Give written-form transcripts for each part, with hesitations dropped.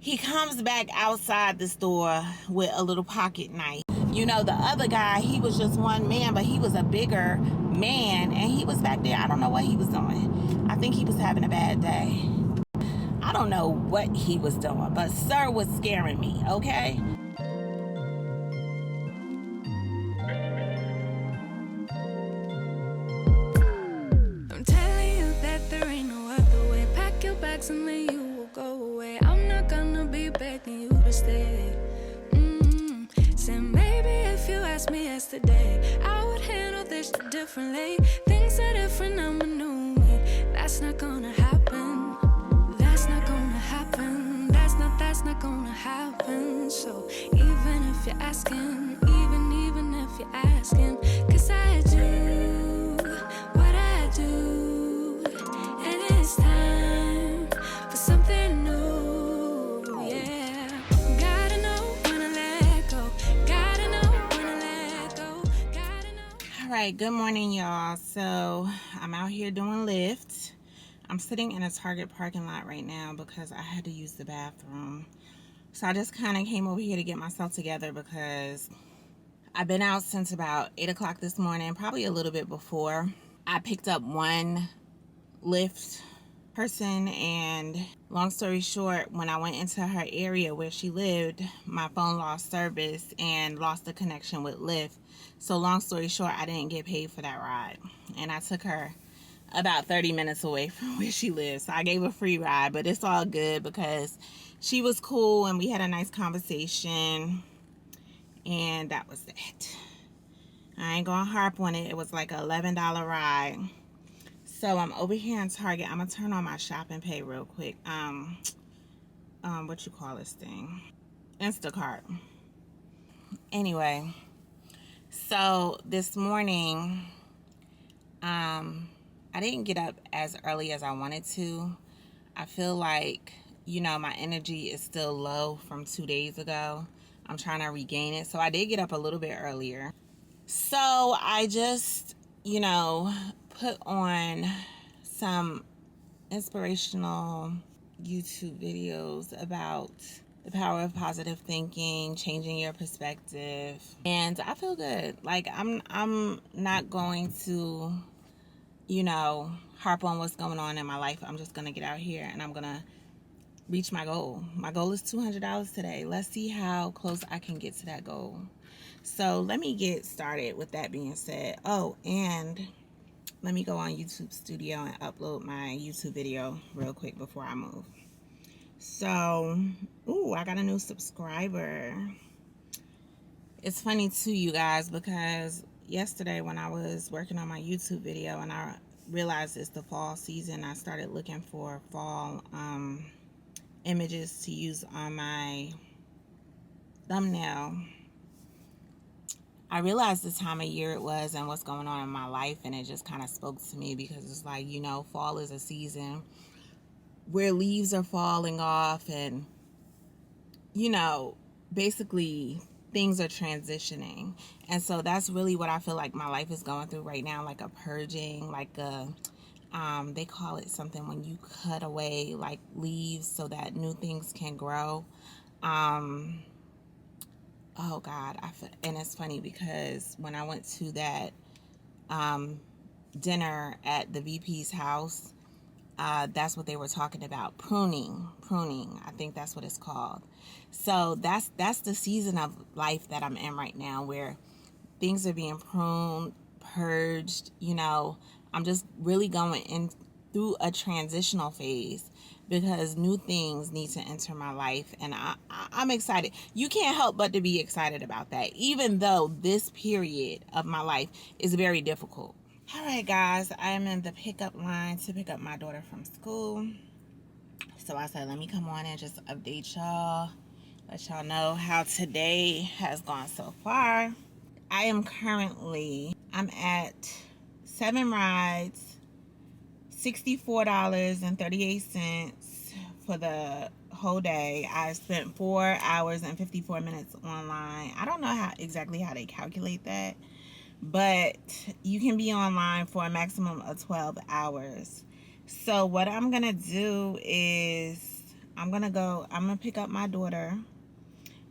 He comes back outside the store with a little pocket knife. You know, the other guy, he was just one man, but he was a bigger man, and he was back there. I don't know what he was doing. I think he was having a bad day. I don't know what he was doing, but sir was scaring me, okay? I'm telling you that there ain't no other way. Pack your bags and then you will go away. I'm not gonna be begging you to stay. Said maybe if you asked me yesterday, I would handle this differently. Things are different, I'm a new me. That's not gonna happen. That's not gonna happen. That's not gonna happen. So even if you're asking, even if you're asking, 'cause I do what I do, and it's time for something new, yeah. Gotta know when to let go. Gotta know when to let go. Gotta know. All right, good morning, y'all. So I'm out here doing Lyft. I'm sitting in a Target parking lot right now because I had to use the bathroom. So I just kind of came over here to get myself together because I've been out since about 8 o'clock this morning, probably a little bit before. I picked up one Lyft person, and long story short, when I went into her area where she lived, my phone lost service and lost the connection with Lyft. So long story short, I didn't get paid for that ride, and I took her about 30 minutes away from where she lives. So I gave her a free ride, but it's all good because she was cool and we had a nice conversation, and that was that. I ain't gonna harp on it. It was like an $11 ride. So I'm over here in Target. I'm gonna turn on my shopping pay real quick. What you call this thing? Instacart. Anyway, so this morning, I didn't get up as early as I wanted to. I feel like, you know, my energy is still low from 2 days ago. I'm trying to regain it. So I did get up a little bit earlier. So I just, you know, put on some inspirational YouTube videos about the power of positive thinking, changing your perspective. And I feel good. Like I'm not going to, you know, harp on what's going on in my life. I'm just going to get out here and I'm going to reach my goal. My goal is $200 today. Let's see how close I can get to that goal. So let me get started with that being said. Oh, and let me go on YouTube Studio and upload my YouTube video real quick before I move. So, ooh, I got a new subscriber. It's funny too, you guys, because yesterday when I was working on my YouTube video and I realized it's the fall season, I started looking for fall images to use on my thumbnail. I realized the time of year it was and what's going on in my life, and it just kind of spoke to me because it's like, you know, fall is a season where leaves are falling off and, you know, basically things are transitioning. And so that's really what I feel like my life is going through right now, like a purging, like a they call it something when you cut away like leaves so that new things can grow. Oh God, and it's funny because when I went to that dinner at the VP's house, that's what they were talking about, pruning. I think that's what it's called. So that's the season of life that I'm in right now, where things are being pruned, purged. You know, I'm just really going in through a transitional phase because new things need to enter my life, and I'm excited. You can't help but to be excited about that, even though this period of my life is very difficult. All right, guys, I am in the pickup line to pick up my daughter from school. So I said, let me come on and just update y'all, let y'all know how today has gone so far. I'm at 7 rides, $64.38 for the whole day. I spent 4 hours and 54 minutes online. I don't know exactly how they calculate that, but you can be online for a maximum of 12 hours. So what I'm gonna do is I'm gonna pick up my daughter.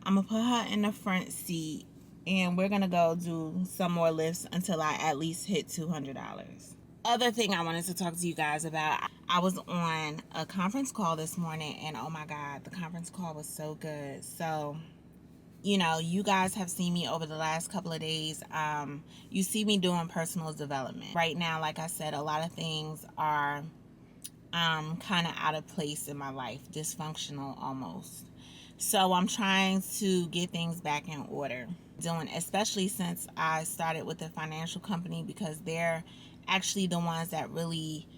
I'm gonna put her in the front seat, and we're gonna go do some more lifts until I at least hit $200. Other thing I wanted to talk to you guys about, I was on a conference call this morning, and oh my God, the conference call was so good. So, you know, you guys have seen me over the last couple of days. You see me doing personal development. Right now, like I said, a lot of things are kind of out of place in my life, dysfunctional almost. So I'm trying to get things back in order. Especially since I started with the financial company, because they're actually the ones that really,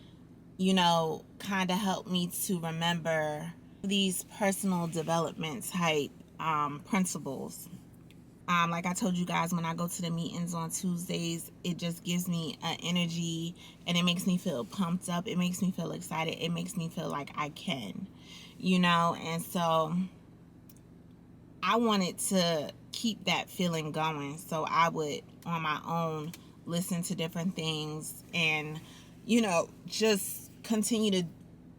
you know, kind of help me to remember these personal development type principles. Like I told you guys, when I go to the meetings on Tuesdays, it just gives me an energy, and it makes me feel pumped up. It makes me feel excited. It makes me feel like I can, you know. And so I wanted to keep that feeling going. So I would, on my own, listen to different things and, you know, just continue to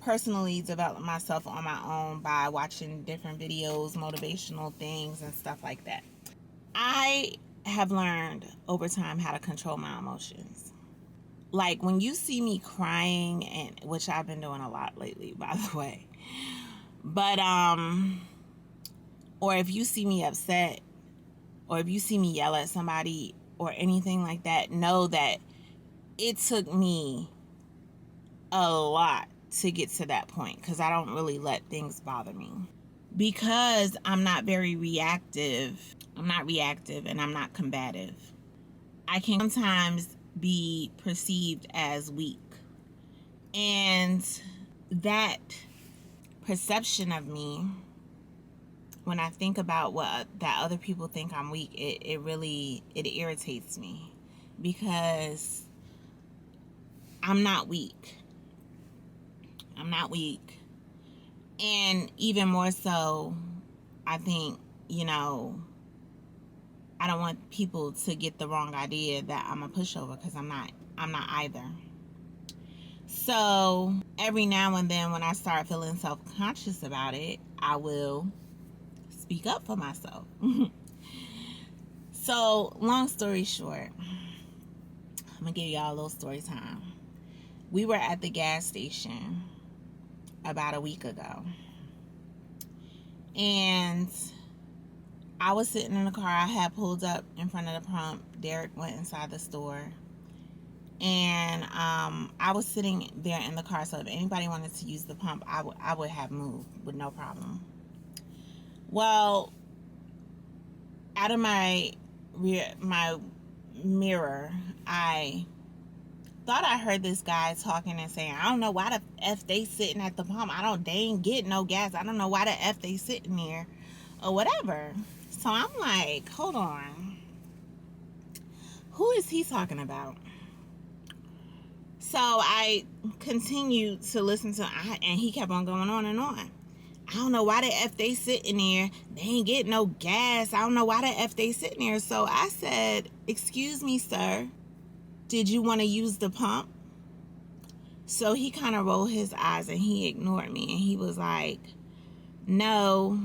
personally develop myself on my own by watching different videos, motivational things, and stuff like that. I have learned over time how to control my emotions. Like when you see me crying, and which I've been doing a lot lately, by the way. But or if you see me upset, or if you see me yell at somebody or anything like that, know that it took me a lot to get to that point, because I don't really let things bother me. Because I'm not very reactive. I'm not reactive, and I'm not combative. I can sometimes be perceived as weak. And that perception of me, when I think about that other people think I'm weak, it really irritates me, because I'm not weak. I'm not weak. And even more so, I think, you know, I don't want people to get the wrong idea that I'm a pushover, because I'm not either. So every now and then when I start feeling self-conscious about it, I will speak up for myself. So long story short, I'm gonna give y'all a little story time. We were at the gas station about a week ago, and I was sitting in the car. I had pulled up in front of the pump. Derek went inside the store, and I was sitting there in the car, so if anybody wanted to use the pump, I would have moved with no problem. Well, out of my mirror, I thought I heard this guy talking and saying, I don't know why the F they sitting at the pump. They ain't get no gas. I don't know why the F they sitting there or whatever. So I'm like, hold on. Who is he talking about? So I continued to listen to, and he kept on going on and on. I don't know why the F they sitting there. They ain't getting no gas. I don't know why the F they sitting there. So I said, excuse me, sir. Did you want to use the pump? So he kind of rolled his eyes and he ignored me. And he was like, no,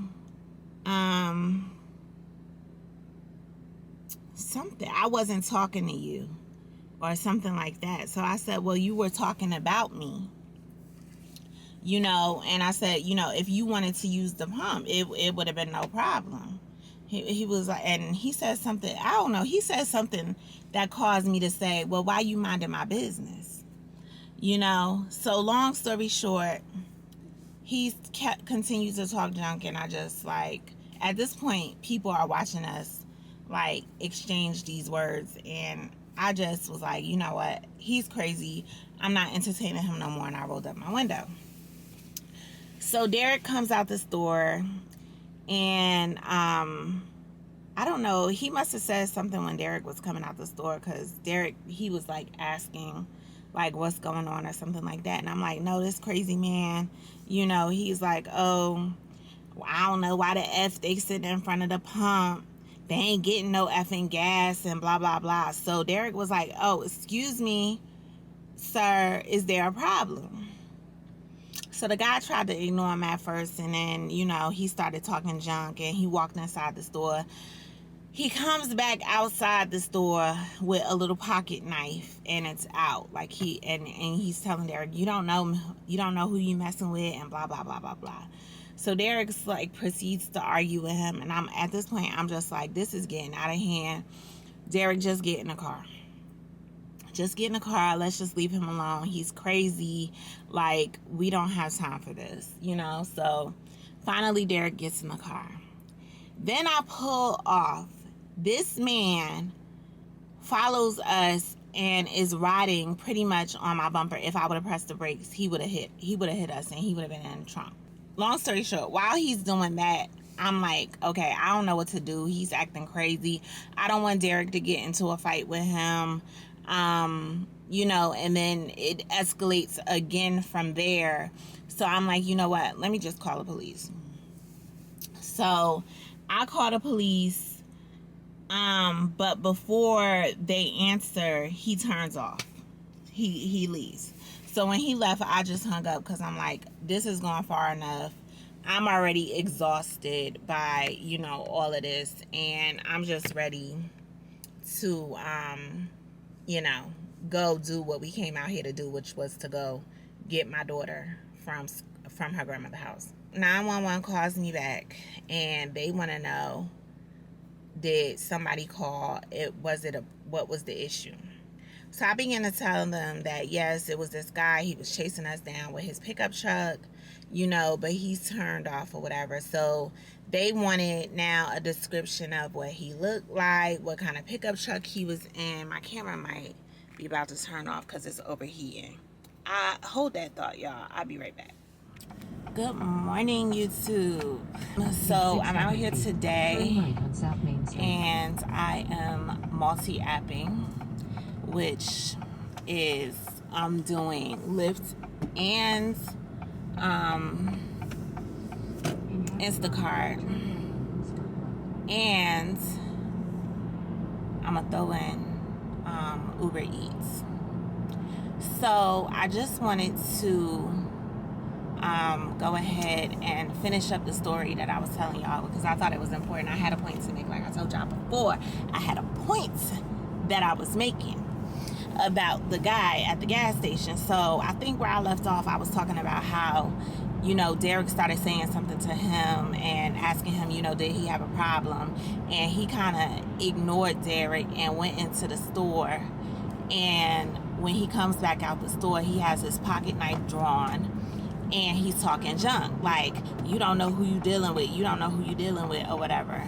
something. I wasn't talking to you or something like that. So I said, well, you were talking about me. You know, and I said, you know, if you wanted to use the pump, it would have been no problem. He was like, and he said something, I don't know, he said something that caused me to say, well, why you minding my business? You know, so long story short, he continued to talk junk, and I just like, at this point, people are watching us like exchange these words, and I just was like, you know what, he's crazy. I'm not entertaining him no more, and I rolled up my window. So Derek comes out the store, and I don't know, he must have said something when Derek was coming out the store, because Derek, he was like asking like what's going on or something like that, and I'm like, no, this crazy man, you know, he's like, oh, I don't know why the F they sitting in front of the pump, they ain't getting no effing gas and blah blah blah. So Derek was like, oh, excuse me, sir, is there a problem? So the guy tried to ignore him at first, and then, you know, he started talking junk, and he walked inside the store. He comes back outside the store with a little pocket knife, and it's out. Like, and he's telling Derek, you don't know who you messing with, and blah blah blah blah blah. So Derek's like proceeds to argue with him, and at this point I'm just like, this is getting out of hand. Derek, just get in the car. Just get in the car. Let's just leave him alone. He's crazy. Like, we don't have time for this, you know? So finally Derek gets in the car. Then I pull off. This man follows us and is riding pretty much on my bumper. If I would have pressed the brakes, he would have hit us, and he would have been in the trunk. Long story short, while he's doing that, I'm like, okay, I don't know what to do. He's acting crazy. I don't want Derek to get into a fight with him. You know, and then it escalates again from there. So I'm like, you know what? Let me just call the police. So I call the police. But before they answer, he turns off. He leaves. So when he left, I just hung up because I'm like, this is going far enough. I'm already exhausted by, you know, all of this, and I'm just ready to, you know, go do what we came out here to do, which was to go get my daughter from her grandmother's house. 911 calls me back, and they want to know, did somebody call? What was the issue? So I began to tell them that, yes, it was this guy. He was chasing us down with his pickup truck, you know, but he's turned off or whatever. So they wanted now a description of what he looked like, what kind of pickup truck he was in. My camera might be about to turn off because it's overheating. Hold that thought, y'all. I'll be right back. Good morning, YouTube. So I'm out here today, and I am multi-apping, which is I'm doing Lyft and Instacart, and I'm gonna throw in Uber Eats. So I just wanted to go ahead and finish up the story that I was telling y'all, because I thought it was important. I had a point to make. Like I told y'all before, I had a point that I was making about the guy at the gas station. So I think where I left off, I was talking about how, you know, Derek started saying something to him and asking him, you know, did he have a problem? And he kind of ignored Derek and went into the store. And when he comes back out the store, he has his pocket knife drawn, and he's talking junk, like, you don't know who you dealing with, or whatever.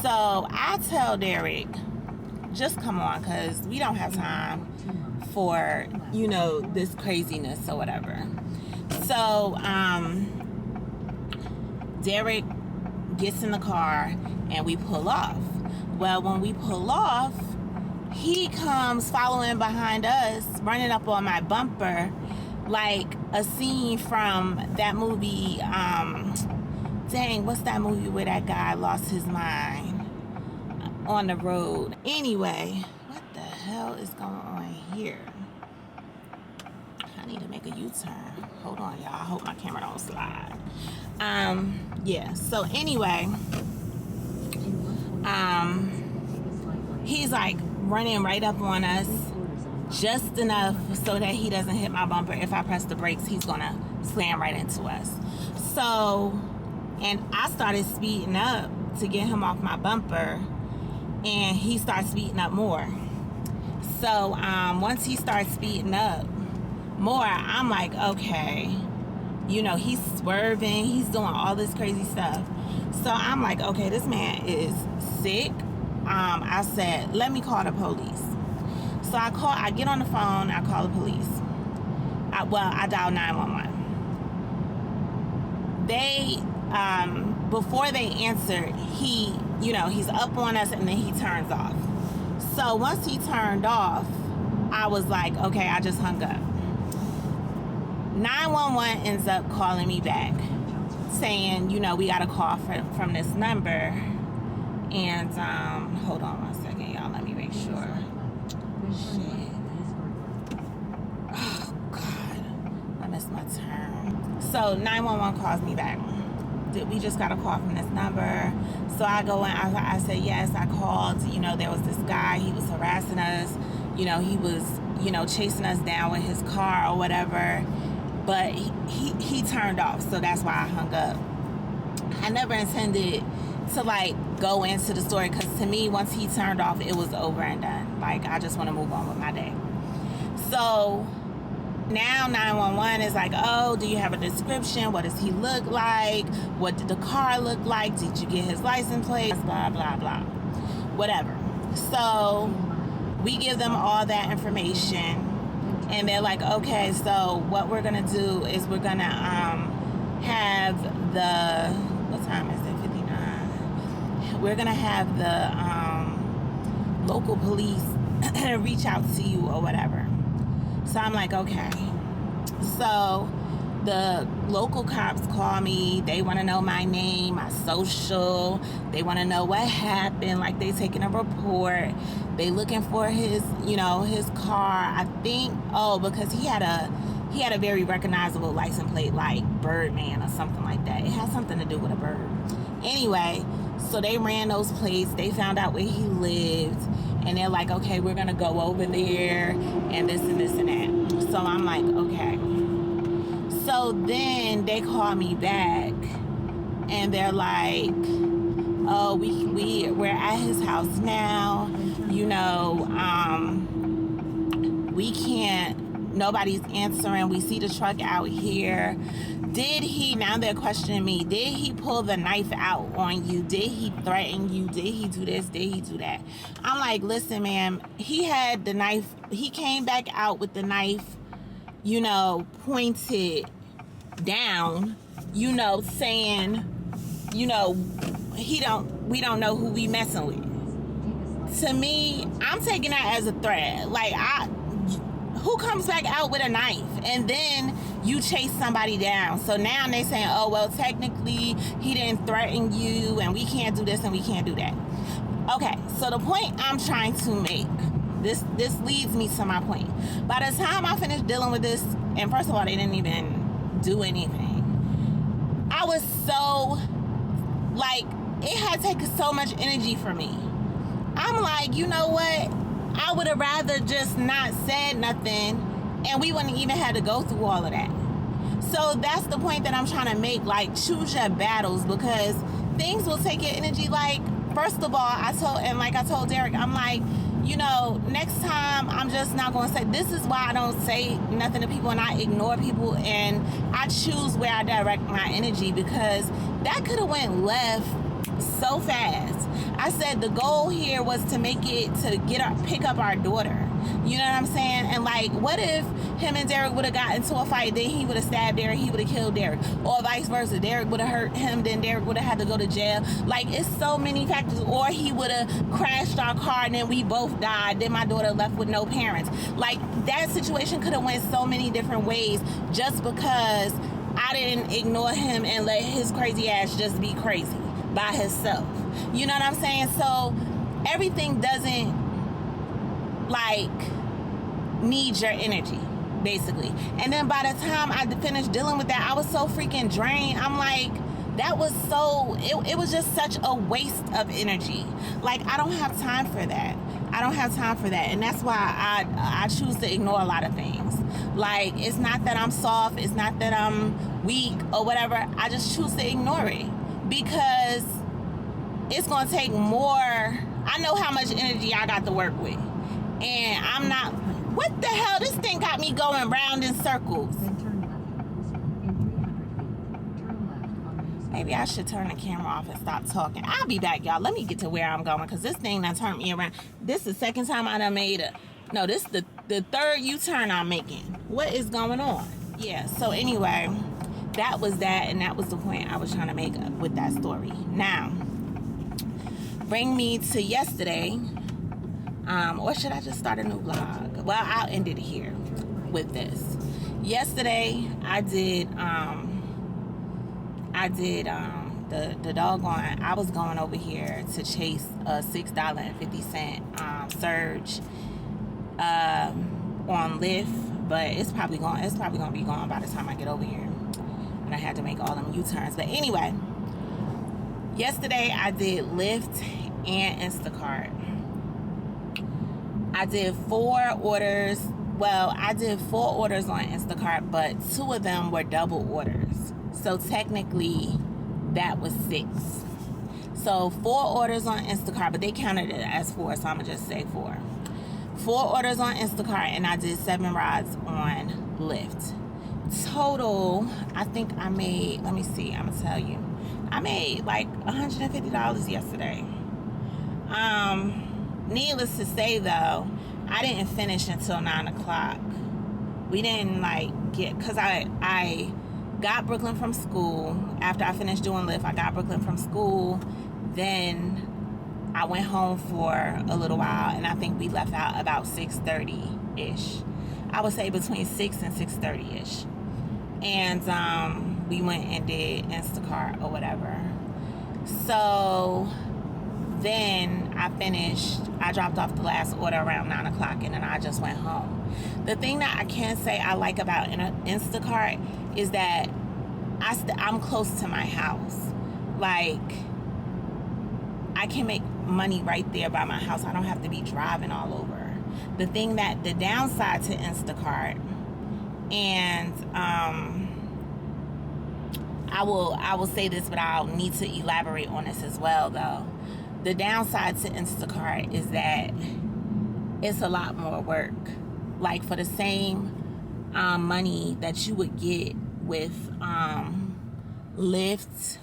So I tell Derek, just come on, because we don't have time for, you know, this craziness or whatever. So Derek gets in the car, and we pull off. Well, when we pull off, he comes following behind us, running up on my bumper, like a scene from that movie, dang, what's that movie where that guy lost his mind on the road? Anyway, what the hell is going on here? I need to make a U-turn. Hold on, y'all. I hope my camera don't slide. Yeah, so anyway, he's like running right up on us, just enough so that he doesn't hit my bumper. If I press the brakes, he's gonna slam right into us. So, and I started speeding up to get him off my bumper, and he starts speeding up more. So once he starts speeding up more, I'm like, okay, you know, he's swerving, he's doing all this crazy stuff. So I'm like, okay, this man is sick. I said, let me call the police. So I get on the phone, I call the police. I dial 911. They, before they answer, he's up on us, and then he turns off. So once he turned off, I was like, okay, I just hung up. 911 ends up calling me back, saying, you know, we got a call from this number. And, hold on 1 second, y'all, let me make sure. Shit. Oh, God. I missed my turn. So 911 calls me back. We just got a call from this number. So I go in, I say, yes, I called. You know, there was this guy, he was harassing us. You know, he was, you know, chasing us down with his car or whatever. But he turned off, so that's why I hung up. I never intended to, like, go into the story, because to me, once he turned off, it was over and done. Like, I just want to move on with my day. So now 911 is like, oh, do you have a description? What does he look like? What did the car look like? Did you get his license plate? Blah, blah, blah. Whatever. So we give them all that information. And they're like, okay, so what we're going to do is we're going to have the, what time is it, 59? We're going to have the local police reach out to you or whatever. So I'm like, okay. So the local cops call me. They want to know my name, my social. They want to know what happened. Like, they taking a report. They looking for his, you know, his car. I think, oh, because he had a very recognizable license plate, like Birdman or something like that. It has something to do with a bird. Anyway, so they ran those plates. They found out where he lived. And they're like, okay, we're going to go over there and this and this and that. So I'm like, okay. So then they call me back and they're like, oh, we're at his house now. You know, we can't, nobody's answering. We see the truck out here. Did he, now they're questioning me, did he pull the knife out on you? Did he threaten you? Did he do this? Did he do that? I'm like, listen, ma'am, he had the knife. He came back out with the knife, you know, pointed down, you know, saying, you know, we don't know who we messing with. To me, I'm taking that as a threat. Like, who comes back out with a knife and then you chase somebody down? So now they saying, oh, well, technically he didn't threaten you and we can't do this and we can't do that. Okay, so the point I'm trying to make, this leads me to my point. By the time I finished dealing with this, and first of all, they didn't even do anything. I was so, like, it had taken so much energy from me. I'm like, you know what? I would have rather just not said nothing and we wouldn't even have to go through all of that. So that's the point that I'm trying to make. Like, choose your battles, because things will take your energy. Like, first of all, I told Derek, I'm like, you know, next time I'm just not going to say, this is why I don't say nothing to people and I ignore people and I choose where I direct my energy, because that could have went left so fast. I said the goal here was to make it to pick up our daughter. You know what I'm saying? And like, what if him and Derek would have got into a fight, then he would have stabbed Derek, he would have killed Derek, or vice versa. Derek would have hurt him, then Derek would have had to go to jail. Like, it's so many factors. Or he would have crashed our car and then we both died, then my daughter left with no parents. Like, that situation could have went so many different ways just because I didn't ignore him and let his crazy ass just be crazy by himself. You know what I'm saying? So everything doesn't, like, need your energy, basically. And then by the time I finished dealing with that, I was so freaking drained. I'm like, that was so, it was just such a waste of energy. Like, I don't have time for that. I don't have time for that. And that's why I choose to ignore a lot of things. Like, it's not that I'm soft, it's not that I'm weak or whatever. I just choose to ignore it because it's gonna take more. I know how much energy I got to work with, and I'm not, what the hell, this thing got me going round in circles. Maybe I should turn the camera off and stop talking. I'll be back, y'all. Let me get to where I'm going, because this thing done turned me around. This is the second time I done made this is the third U-turn I'm making. What is going on? Yeah, so anyway, that was that, and that was the point I was trying to make with that story. Now, bring me to yesterday, or should I just start a new vlog? Well, I'll end it here with this. Yesterday, I did the doggone, I was going over here to chase a $6.50 surge on Lyft, but it's probably gonna be gone by the time I get over here. and I had to make all them U-turns. But anyway, yesterday I did Lyft and Instacart. I did 4 orders. Well, I did 4 orders on Instacart, but 2 of them were double orders. So technically, that was 6. So 4 orders on Instacart, but they counted it as 4, so I'm going to just say 4. 4 orders on Instacart, and I did 7 rides on Lyft. Total, I think I made, let me see, I'm going to tell you. I made like $150 yesterday. Needless to say, though, I didn't finish until 9 o'clock. We didn't because I got Brooklyn from school. After I finished doing Lyft, I got Brooklyn from school. Then I went home for a little while, and I think we left out about 6:30-ish. I would say between 6 and 6:30-ish. And we went and did Instacart or whatever. So then I dropped off the last order around 9 o'clock, and then I just went home. The thing that I can say I like about Instacart is that I'm close to my house. Like, I can make money right there by my house. I don't have to be driving all over. The downside to Instacart, and I will say this, but I'll need to elaborate on this as well, though. The downside to Instacart is that it's a lot more work. Like, for the same money that you would get with Lyft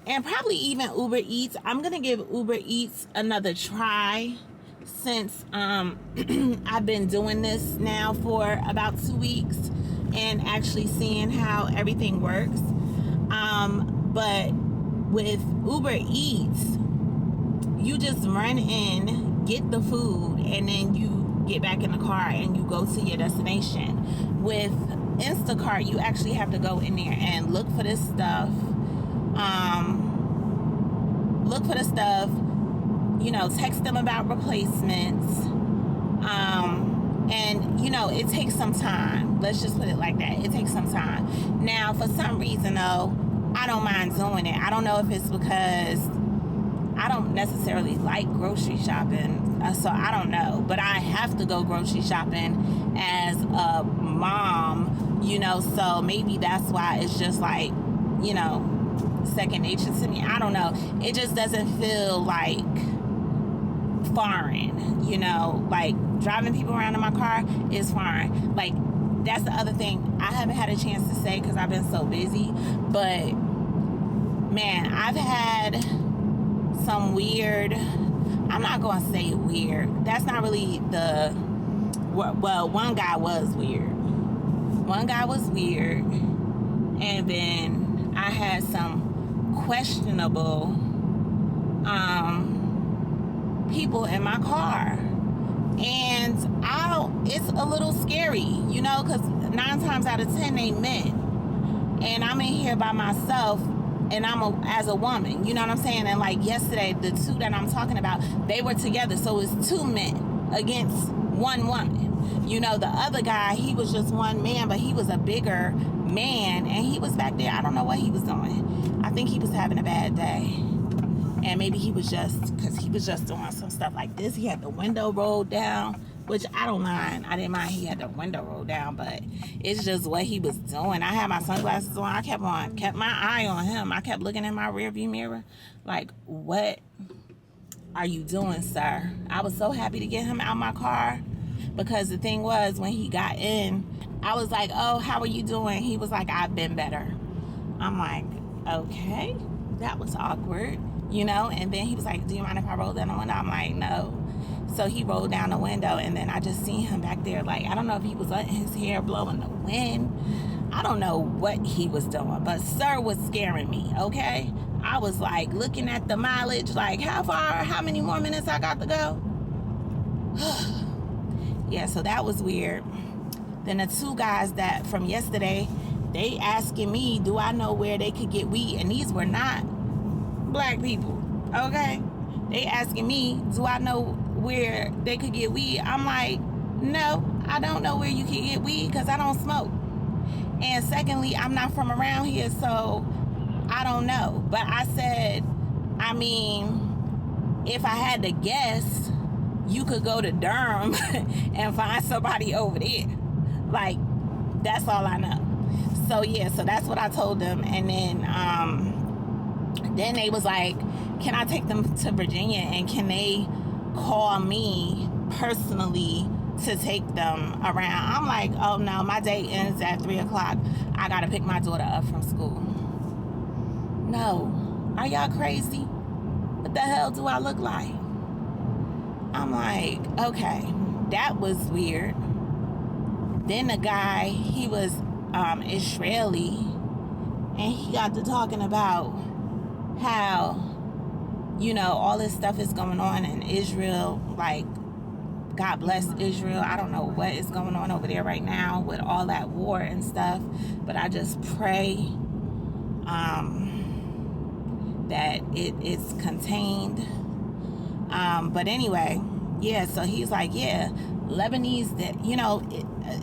and probably even Uber Eats. I'm going to give Uber Eats another try since I've been doing this now for about 2 weeks and actually seeing how everything works. But with Uber Eats, you just run in, get the food, and then you get back in the car and you go to your destination. With Instacart, you actually have to go in there and look for this stuff. Text them about replacements. And, it takes some time. Let's just put it like that. It takes some time. Now, for some reason, though, I don't mind doing it. I don't know if it's because I don't necessarily like grocery shopping, so I don't know. But I have to go grocery shopping as a mom, so maybe that's why it's just like, second nature to me. I don't know. It just doesn't feel like foreign, like driving people around in my car is foreign. Like, that's the other thing I haven't had a chance to say because I've been so busy. But, man, I've had some weird, I'm not going to say weird. That's not really one guy was weird. And then I had some questionable people in my car. And it's a little scary, because 9 times out of 10 they men. And I'm in here by myself, and as a woman, you know what I'm saying? And like yesterday, the 2 that I'm talking about, they were together. So it's 2 men against 1 woman. The other guy, he was just 1 man, but he was a bigger man, and he was back there. I don't know what he was doing. I think he was having a bad day. And maybe because he was just doing some stuff like this. He had the window rolled down, which I don't mind. I didn't mind he had the window rolled down, but it's just what he was doing. I had my sunglasses on. I kept my eye on him. I kept looking in my rearview mirror like, what are you doing, sir? I was so happy to get him out of my car, because the thing was, when he got in, I was like, oh, how are you doing? He was like, I've been better. I'm like, okay, that was awkward. And then he was like, do you mind if I roll down the window? I'm like, no. So he rolled down the window, and then I just seen him back there. Like, I don't know if he was letting his hair blow in the wind. I don't know what he was doing, but sir was scaring me, okay? I was like looking at the mileage, like how many more minutes I got to go? Yeah, so that was weird. Then the 2 guys that from yesterday, they asking me, do I know where they could get weed? And these were not black people, okay? They asking me, do I know where they could get weed? I'm like, no, I don't know where you can get weed because I don't smoke. And secondly, I'm not from around here, so I don't know. But I said, I mean, if I had to guess, you could go to Durham and find somebody over there. Like, that's all I know. So yeah, so that's what I told them. And then they was like, can I take them to Virginia and can they call me personally to take them around? I'm like, oh no, my day ends at 3 o'clock. I gotta pick my daughter up from school. No, are y'all crazy? What the hell do I look like? I'm like, okay, that was weird. Then the guy, he was Israeli, and he got to talking about how, you know, all this stuff is going on in Israel, like, God bless Israel. I don't know what is going on over there right now with all that war and stuff, but I just pray that it's contained. But anyway, yeah, so he's like, yeah, Lebanese, that, you know,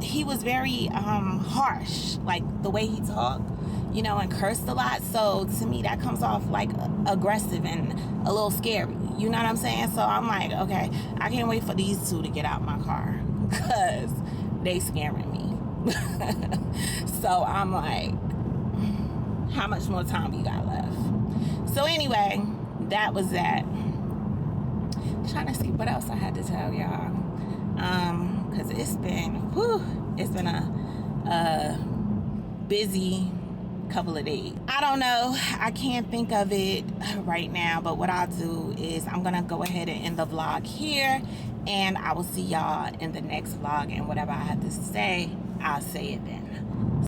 he was very harsh, like the way he talked, you know, and cursed a lot. So to me, that comes off like aggressive and a little scary. You know what I'm saying? So I'm like, okay, I can't wait for these two to get out my car because they scaring me. So I'm like, how much more time you got left? So anyway, that was that. Trying to see what else I had to tell y'all, because it's been a busy couple of days. I don't know, I can't think of it right now, but what I'll do is I'm gonna go ahead and end the vlog here, and I will see y'all in the next vlog, and whatever I have to say, I'll say it then.